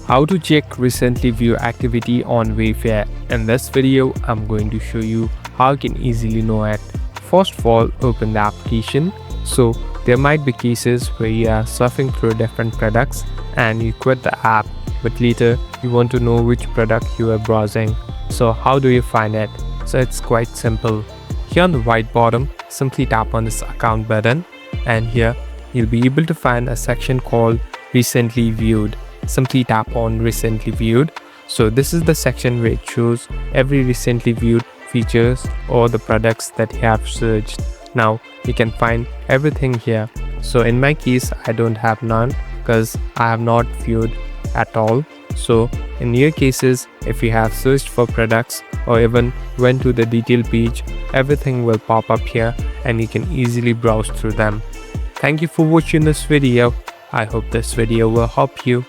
How to check recently viewed activity on Wayfair. In this video, I'm going to show you how you can easily know it. First of all, open the application. So there might be cases where you are surfing through different products and you quit the app, but later you want to know which product you are browsing. So how do you find it? So it's quite simple. Here on the right bottom, simply tap on this account button, and here you'll be able to find a section called recently viewed. Simply tap on recently viewed. So this is the section where it shows every recently viewed features or the products that you have searched. Now you can find everything here. So in my case, I don't have none because I have not viewed at all. So in your cases, if you have searched for products or even went to the detail page, everything will pop up here and you can easily browse through them. Thank you for watching this video. I hope this video will help you.